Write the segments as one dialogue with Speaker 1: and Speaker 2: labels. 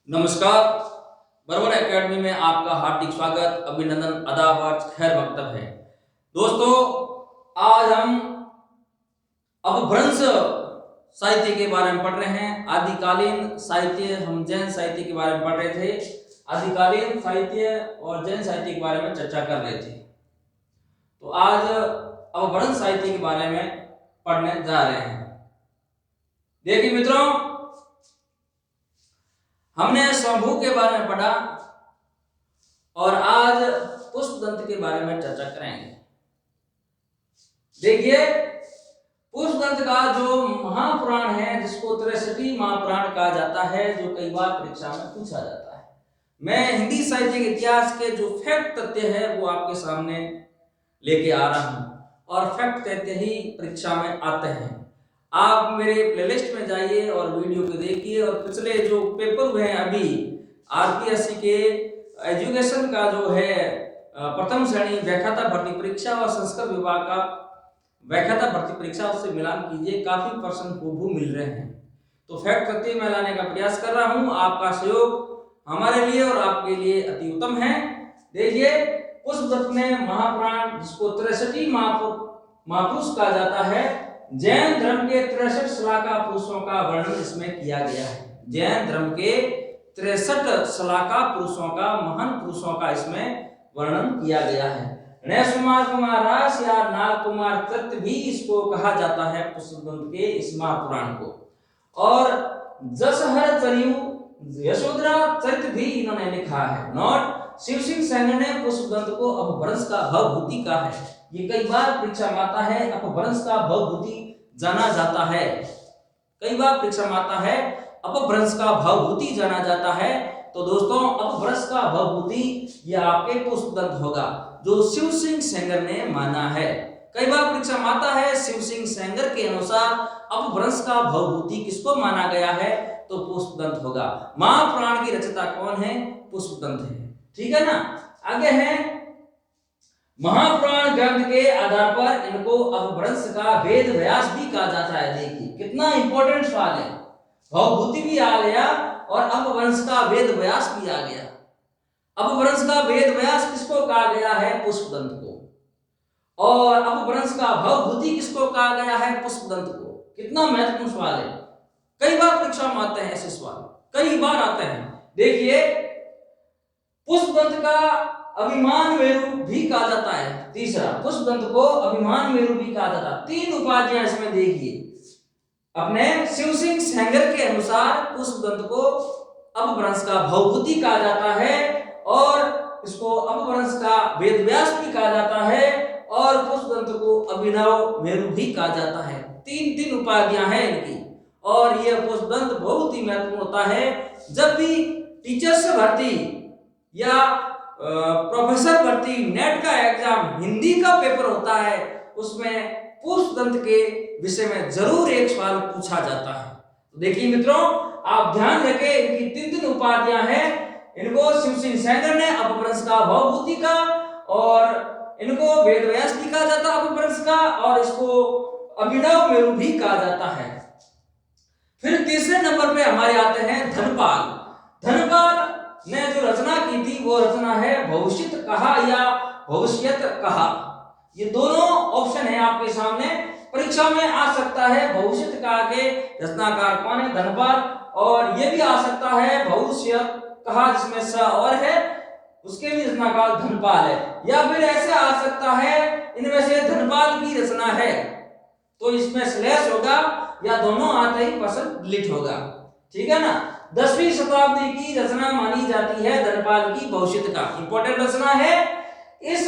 Speaker 1: नमस्कार। बरबर एकेडमी में आपका हार्दिक स्वागत, अभिनंदन, अदाब, खैर मकतब है। दोस्तों, आज हम अपभ्रंश साहित्य के बारे में पढ़ रहे हैं। आदिकालीन साहित्य, हम जैन साहित्य के बारे में पढ़ रहे थे। आदिकालीन साहित्य और जैन साहित्य के बारे में चर्चा कर रहे थे। तो आज अपभ्रंश साहित्य के बारे में पढ़ने जा रहे हैं। देखिए मित्रों, हमने स्वयंभू के बारे में पढ़ा और आज पुष्पदंत के बारे में चर्चा करेंगे। देखिए, पुष्पदंत का जो महापुराण है, जिसको 63 महापुराण कहा जाता है, जो कई बार परीक्षा में पूछा जाता है। मैं हिंदी साहित्य के इतिहास के जो फैक्ट तथ्य है वो आपके सामने लेके आ रहा हूं और फैक्ट तथ्य ही परीक्षा में आते हैं। आप मेरे प्लेलिस्ट में जाइए और वीडियो को देखिए और पिछले जो पेपर हुए हैं अभी आरपीएससी के एजुकेशन का जो है प्रथम श्रेणी व्याख्याता भर्ती परीक्षा और संस्कृत विभाग का व्याख्याता भर्ती परीक्षा, उससे मिलान कीजिए। काफी प्रश्न हूबहू मिल रहे हैं। तो फैक्ट तथ्य मैं लाने का प्रयास कर रहा हूं। आपका सहयोग हमारे लिए और आपके लिए अति उत्तम है। देखिए, पुष्पदत्त में महापुराण, जिसको 63 महापुरुष कहा जाता है, जैन धर्म के 63 शलाका पुरुषों का वर्णन इसमें किया गया है। जैन धर्म के 63 शलाका पुरुषों का, महान पुरुषों का इसमें वर्णन किया गया है। नैसुमार कुमार रास या नाग कुमार तृत भी इसको कहा जाता है, पुष्पदंत के इस महापुराण को। और जसहर चरियु यशोधरा चरित भी इन्होंने लिखा है। नोट, शिव सिंह सैनी ने पुष्पदंत को अपभ्रंश का भवभूति कहा है। ये कई बार परीक्षा में आता है, अपभ्रंश का भवभूति जाना जाता है। कई बार परीक्षा में आता है, अपभ्रंश का भवभूति जाना जाता है। तो दोस्तों, अपभ्रंश का भवभूति ये आपके पुष्पदंत होगा, जो शिव सिंह सेंगर ने माना है। कई बार परीक्षा में आता है, शिव सिंह सेंगर के अनुसार अपभ्रंश का भवभूति किसको माना गया है, तो पुष्पदंत होगा। महापुराण की रचयिता कौन है? पुष्पदंत है। ठीक है ना। आगे है, महापुराण ग्रंथ के आधार पर इनको अपभ्रंश का वेद व्यास भी कहा जाता है। देखिए कितना इंपॉर्टेंट सवाल है। भवभूति भी आ गया और अपभ्रंश का वेद व्यास भी आ गया। अपभ्रंश का वेद व्यास किसको कहा गया है? पुष्पदंत को। और अपभ्रंश का भवभूति किसको कहा गया है? पुष्पदंत को। कितना महत्वपूर्ण सवाल है। कई बार परीक्षा में आते हैं ऐसे सवाल, कई बार आते हैं। देखिए, पुष्पदंत का अभिमान मेरु भी कहा जाता है। तीसरा, पुष्पदंत को अभिमान मेरु भी कहा जाता है। 3 उपाधियां इसमें देखिए। अपने शिव सिंह सेंगर के अनुसार पुष्पदंत को अपभ्रंश का भवभूति कहा जाता है और इसको अपभ्रंश का वेदव्यास भी कहा जाता है और पुष्पदंत को अभिनव मेरु भी कहा जाता है। 3 उपाधियां हैं इनकी। और यह पुष्पदंत बहुत ही महत्वपूर्ण होता है। जब भी टीचर से भर्ती या प्रोफेसर भर्ती, नेट का एग्जाम, हिंदी का पेपर होता है, उसमें पुष्पदंत के विषय में जरूर एक सवाल पूछा जाता है। तो देखिए मित्रों, आप ध्यान रखें, इनकी 3 उपाधियां हैं। इनको शिव सिंह सेंगर ने अपभ्रंश का भवभूति का, और इनको वेदव्यास भी कहा जाता है अपभ्रंश का, और इसको अभिनव मेरु भी कहा जाता है। फिर तीसरे नंबर पे हमारे आते हैं धनपाल। धनपाल ने जो रचना की थी वो रचना है भविष्यत कहा या भविष्यत कहा। ये दोनों ऑप्शन है आपके सामने, परीक्षा में आ सकता है। भविष्यत कहा के रचनाकार कौन है? धनपाल। और ये भी आ सकता है भविष्यत कहा, जिसमें स और है, उसके भी रचनाकार धनपाल है। या फिर ऐसे आ सकता है, इनमें से धनपाल की रचना है तो इसमें स्लैश होगा, या दोनों आते ही पर्सन डिलीट होगा। ठीक है ना। 10वीं शताब्दी की रचना मानी जाती है धनपाल की भविष्यत का। इंपॉर्टेंट रचना है। इस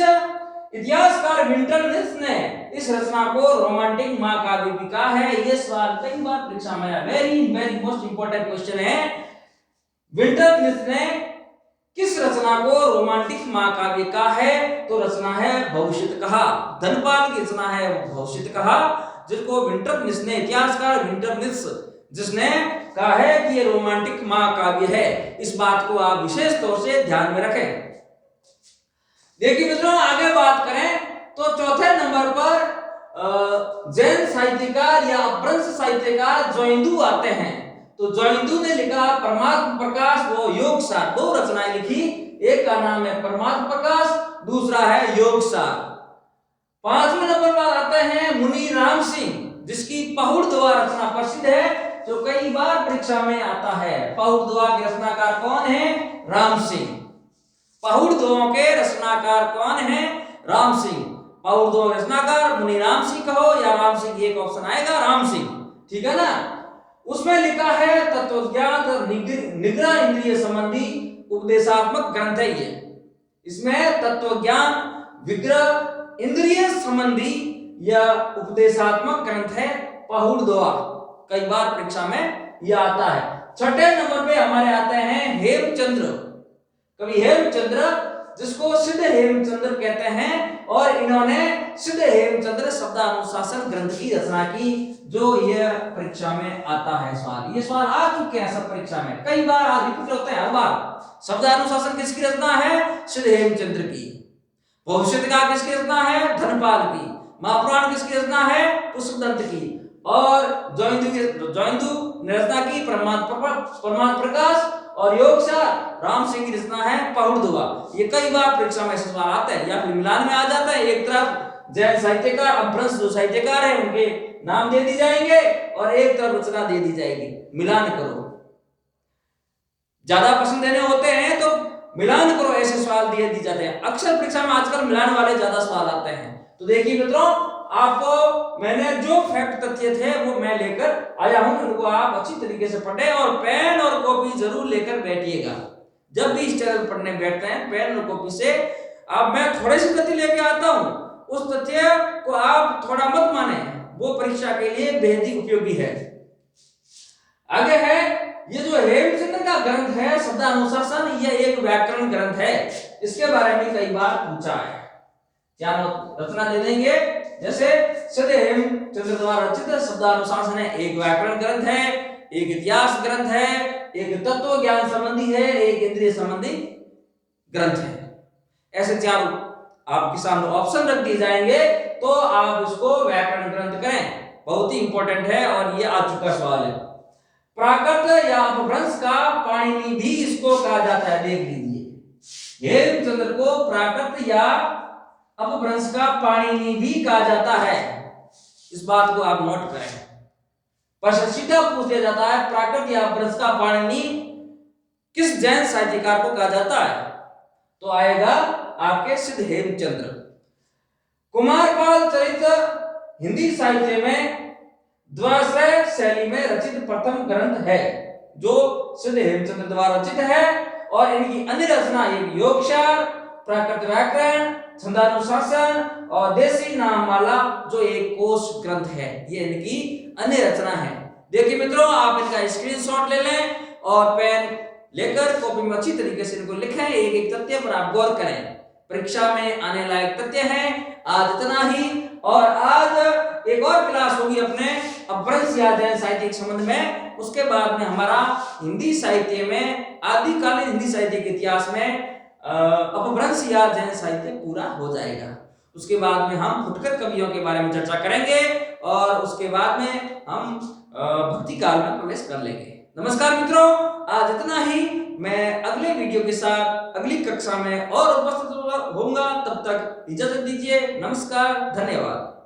Speaker 1: इतिहासकार विंटरनिल्स ने इस रचना को रोमांटिक महाकाव्य भी कहा है। यह सवाल कई बार परीक्षा में आया। वेरी मोस्ट इंपॉर्टेंट क्वेश्चन है। विंटरनिल्स ने किस रचना को रोमांटिक महाकाव्य कहा है? तो रचना है भविष्यत कहा। धनपाल की रचना है भविष्यत कहा, जिसको विंटरनिल्स ने, इतिहासकार विंटरनिल्स, जिसने कहा है कि ये रोमांटिक महाकाव्य है। इस बात को आप विशेष तौर से ध्यान में रखें। देखिए मित्रों, आगे बात करें तो चौथे नंबर पर जैन साहित्यकार या अपभ्रंश साहित्यकार जोइंदू आते हैं। तो जोइंदू ने लिखा परमात्म प्रकाश व योग सार, दो रचनाएं लिखी, एक का नाम है परमात्म प्रकाश, दूसरा है योग सार। 5वें नंबर पर आते हैं मुनि राम सिंह, जिसकी पहुड़ दुआ रचना प्रसिद्ध है, जो कई बार परीक्षा में आता है। पहुड़ दुआ के रचनाकार कौन है? राम सिंह। पहुड़ दुआ के रचनाकार कौन है? राम सिंह। पहुड़ दुआ रचनाकार मुनि राम सिंह कहो या राम सिंह, एक ऑप्शन आएगा राम सिंह, ठीक है ना। उसमें लिखा है तत्वज्ञान और निग्रह इंद्रिय संबंधी उपदेशात्मक ग्रंथ है ये। इसमें तत्वज्ञान, विग्रह इंद्रिय संबंधी या उपदेशात्मक ग्रंथ है पहुड़ दुआ, कई बार परीक्षा में यह आता है। 6ठे नंबर पे हमारे आते हैं हेमचंद्र, कवि हेमचंद्र, जिसको सिद्ध हेमचंद्र कहते हैं, और इन्होंने सिद्ध हेमचंद्र शब्दानुशासन ग्रंथ की रचना की, जो यह परीक्षा में आता है सवाल। ये सवाल आ चुके हैं सब परीक्षा में, कई बार रिपीट होते हैं हर बार। शब्दानुशासन किसकी रचना है? सिद्ध हेमचंद्र की। भविष्य का किसकी रचना है? धनपाल की। महापुराण किसकी रचना है? पुष्पदंत की। और जोइंदू ने रचना की परमात्म प्रकाश, और योग सार राम सिंह की रचना है पहुड़ दुआ। ये कई बार परीक्षा में सवाल आते हैं या फिर मिलान में आ जाता है। एक तरफ जैन साहित्यकार, अपभ्रंश जो साहित्यकार है उनके नाम दे दी जाएंगे, और एक तरफ रचना दे दी जाएगी, मिलान करो। ज्यादा पसंद देने होते हैं तो मिलान करो, ऐसे सवाल दिए दी जाते हैं। अक्सर परीक्षा में आजकल मिलान वाले ज्यादा सवाल आते हैं। तो देखिए मित्रों, आपको मैंने जो फैक्ट तथ्य थे वो मैं लेकर आया हूं, उनको आप अच्छी तरीके से पढ़ें, और पेन और कॉपी जरूर लेकर बैठिएगा। जब भी इस चैनल पढ़ने बैठते हैं, पेन और कॉपी से अब मैं थोड़ी सी तथ्य लेके आता हूं, उस तथ्य को आप थोड़ा मत माने, वो परीक्षा के लिए बेहद ही उपयोगी है। आगे है ये जो हेमचंद्र का ग्रंथ है शब्दानुशासन, यह एक व्याकरण ग्रंथ है। इसके बारे में कई बार पूछा है, क्या रचना दे देंगे, जैसे सिद्ध हेमचंद्र द्वारा रचित शब्दानुशासन है, एक व्याकरण ग्रंथ है, एक इतिहास ग्रंथ है, एक तत्व ज्ञान संबंधी है, एक इंद्रिय संबंधी ग्रंथ है। ऐसे चार आपके सामने ऑप्शन रख दिए जाएंगे, तो आप इसको व्याकरण ग्रंथ करें, बहुत ही इंपॉर्टेंट है, और ये आ चुका सवाल है। प्राकृत या अपभ्रंश का पाणिनि भी इसको कहा जाता है, देख लीजिए। हेमचंद्र को प्राकृत या अपभ्रंश का पाणिनि भी कहा जाता है, इस बात को आप नोट करें। प्रश्न सीधा पूछ लिया जाता है, प्राकृत या अपभ्रंश का पाणिनि किस जैन साहित्यकार को कहा जाता है? तो आएगा आपके सिद्ध हेमचंद्र। कुमारपाल चरित हिंदी साहित्य में द्वाश्रय शैली में रचित प्रथम ग्रंथ है, जो सिद्ध हेमचंद्र द्वारा रचित है, और इनकी अन्य रचना एक योगसार, प्राकृत व्याकरण, छंदानुशासन और देशी नाममाला, जो एक कोश ग्रंथ है, ये इनकी अन्य रचना है। देखिए मित्रों, आप इनका स्क्रीनशॉट ले लें और पेन लेकर कॉपी में अच्छी तरीके से इनको लिखें, एक एक तथ्य पर आप गौर करें। परीक्षा में आने लायक तथ्य हैं। आज इतना ही, और आज एक और क्लास होगी अपने अपभ्रंश या जैन साहित्य के संबंध में। उसके बाद में हमारा हिंदी साहित्य में, आदिकालीन हिंदी साहित्य के इतिहास में अपभ्रंश या जैन साहित्य पूरा हो जाएगा। उसके बाद में हम फुटकर कवियों के बारे में चर्चा करेंगे, और उसके बाद में हम भक्ति काल में प्रवेश कर लेंगे। नमस्कार मित्रों, आज इतना ही। मैं अगले वीडियो के साथ अगली कक्षा में और उपस्थित होऊंगा, तब तक इजाजत दीजिए। नमस्कार, धन्यवाद।